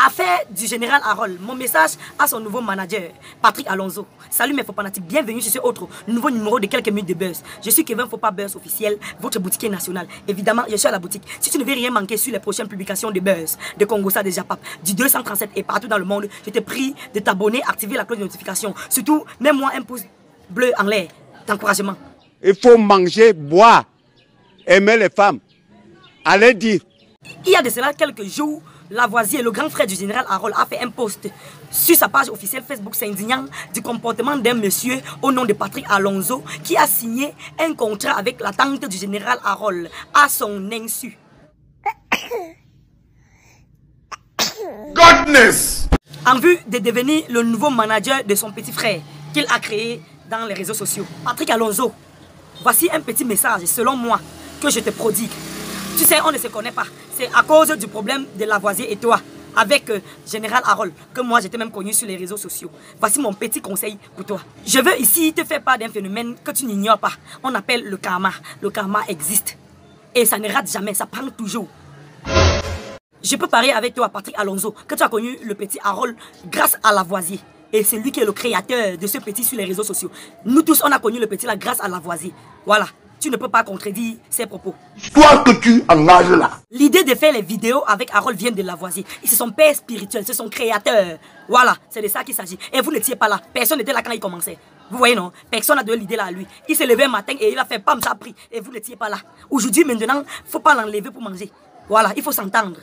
Affaire du général Harold. Mon message à son nouveau manager, Patrick Alonso. Salut mes faux fanatiques, bienvenue sur ce autre nouveau numéro de quelques minutes de buzz. Je suis Kevin Faut pas Buzz officiel, votre boutiquier national. Évidemment, je suis à la boutique. Si tu ne veux rien manquer sur les prochaines publications de buzz, de Congosa, de Japap, du 237 et partout dans le monde, je te prie de t'abonner, activer la cloche de notification. Surtout, mets-moi un pouce bleu en l'air d'encouragement. Il faut manger, boire, aimer les femmes. Allez dire. Il y a de cela quelques jours, Lavoisier, le grand frère du général Harold, a fait un post sur sa page officielle Facebook s'indignant du comportement d'un monsieur au nom de Patrick Alonso qui a signé un contrat avec la tante du général Harold à son insu. Godness! En vue de devenir le nouveau manager de son petit frère qu'il a créé dans les réseaux sociaux. Patrick Alonso, voici un petit message selon moi que je te prodigue. Tu sais, on ne se connaît pas. C'est à cause du problème de Lavoisier et toi, avec Général Harold, que moi j'étais même connu sur les réseaux sociaux. Voici mon petit conseil pour toi. Je veux ici te faire part d'un phénomène que tu n'ignores pas. On appelle le karma. Le karma existe. Et ça ne rate jamais, ça prend toujours. Je peux parier avec toi, Patrick Alonso, que tu as connu le petit Harold grâce à Lavoisier. Et c'est lui qui est le créateur de ce petit sur les réseaux sociaux. Nous tous, on a connu le petit là grâce à Lavoisier. Voilà. Tu ne peux pas contredire ses propos. Toi que tu engages là. L'idée de faire les vidéos avec Harold vient de Lavoisier. C'est son père spirituel, c'est son créateur. Voilà, c'est de ça qu'il s'agit. Et vous n'étiez pas là. Personne n'était là quand il commençait. Vous voyez, non? Personne n'a donné l'idée là à lui. Il s'est levé un matin et il a fait pam, ça a pris. Et vous n'étiez pas là. Aujourd'hui, maintenant, il ne faut pas l'enlever pour manger. Voilà, il faut s'entendre.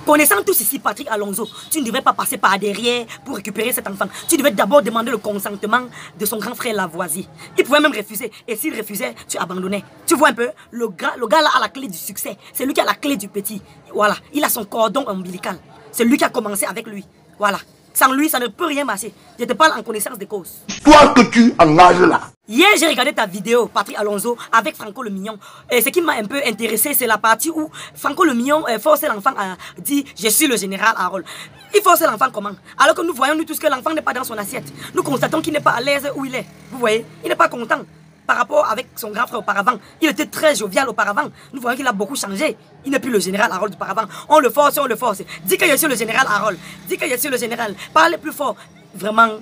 Connaissant tous ici Patrick Alonso, tu ne devrais pas passer par derrière pour récupérer cet enfant. Tu devais d'abord demander le consentement de son grand frère Lavoisier. Il pouvait même refuser. Et s'il refusait, tu abandonnais. Tu vois un peu, le gars là a la clé du succès. C'est lui qui a la clé du petit. Voilà, il a son cordon ombilical. C'est lui qui a commencé avec lui. Voilà. Sans lui, ça ne peut rien marcher. Je te parle en connaissance de cause. Toi que tu engages là. Hier, j'ai regardé ta vidéo, Patrick Alonso, avec Franco le Mignon. Et ce qui m'a un peu intéressé, c'est la partie où Franco le Mignon forçait l'enfant à dire « Je suis le général Harold ». Il forçait l'enfant comment? Alors que nous voyons nous tous que l'enfant n'est pas dans son assiette. Nous constatons qu'il n'est pas à l'aise où il est. Vous voyez? Il n'est pas content. Par rapport avec son grand frère auparavant, il était très jovial auparavant. Nous voyons qu'il a beaucoup changé. Il n'est plus le général Harold auparavant. On le force, on le force. Dis que je suis le général Harold. Dis que je suis le général. Parlez plus fort. Vraiment,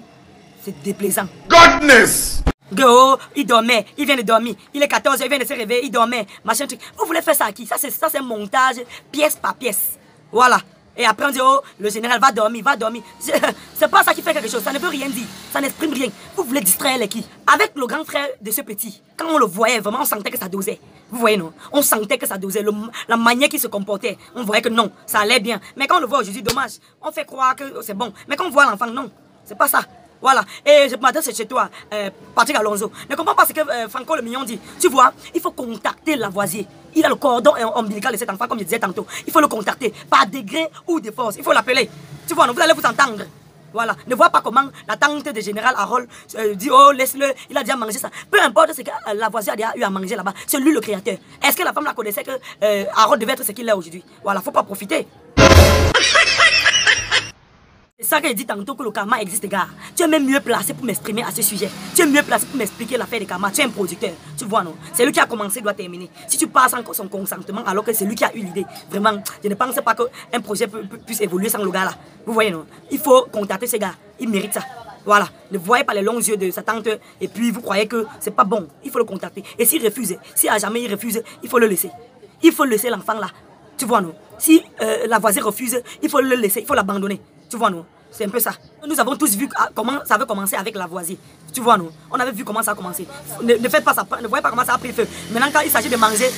c'est déplaisant. Godness! Go, il dormait, il vient de dormir. Il est 14h, il vient de se réveiller, il dormait. Machin truc. Vous voulez faire ça à qui? Ça, c'est un montage pièce par pièce. Voilà. Et après on dit, oh, le général va dormir, va dormir. C'est pas ça qui fait quelque chose, ça ne veut rien dire, ça n'exprime rien. Vous voulez distraire les qui? Avec le grand frère de ce petit, quand on le voyait, vraiment, on sentait que ça dosait. Vous voyez, non? On sentait que ça dosait. La manière qu'il se comportait, on voyait que non, ça allait bien. Mais quand on le voit aujourd'hui, dommage, on fait croire que c'est bon. Mais quand on voit l'enfant, non, c'est pas ça. Voilà, et je m'adresse chez toi, Patrick Alonso. Ne comprends pas ce que Franco le Mignon dit. Tu vois, il faut contacter Lavoisier. Il a le cordon ombilical de cet enfant, comme je disais tantôt. Il faut le contacter par degré ou de force. Il faut l'appeler. Tu vois, vous allez vous entendre. Voilà, ne vois pas comment la tante de général Harold dit, oh, laisse-le, il a déjà mangé ça. Peu importe ce que Lavoisier a déjà eu à manger là-bas, c'est lui le créateur. Est-ce que la femme la connaissait que Harold devait être ce qu'il est aujourd'hui? Voilà, faut pas profiter. C'est ça que je dis tantôt que le karma existe, gars. Tu es même mieux placé pour m'exprimer à ce sujet. Tu es mieux placé pour m'expliquer l'affaire de karma. Tu es un producteur. Tu vois, non? C'est lui qui a commencé, doit terminer. Si tu passes sans son consentement, alors que c'est lui qui a eu l'idée, vraiment, je ne pense pas qu'un projet puisse évoluer sans le gars là. Vous voyez, non? Il faut contacter ce gars. Il mérite ça. Voilà. Ne voyez pas les longs yeux de sa tante et puis vous croyez que c'est pas bon. Il faut le contacter. Et s'il refuse, si à jamais il refuse, il faut le laisser. Il faut laisser l'enfant là. Tu vois, non? Si Lavoisier refuse, il faut le laisser, il faut l'abandonner. Tu vois, non? C'est un peu ça. Nous avons tous vu comment ça avait commencé avec Lavoisier. Tu vois, non? On avait vu comment ça a commencé. Ne faites pas ça, ne voyez pas comment ça a pris feu. Maintenant, quand il s'agit de manger,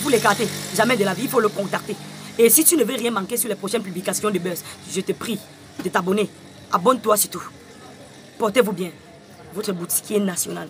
vous l'écartez. Jamais de la vie, il faut le contacter. Et si tu ne veux rien manquer sur les prochaines publications de Buzz, je te prie de t'abonner. Abonne-toi surtout. Portez-vous bien. Votre boutiquier national.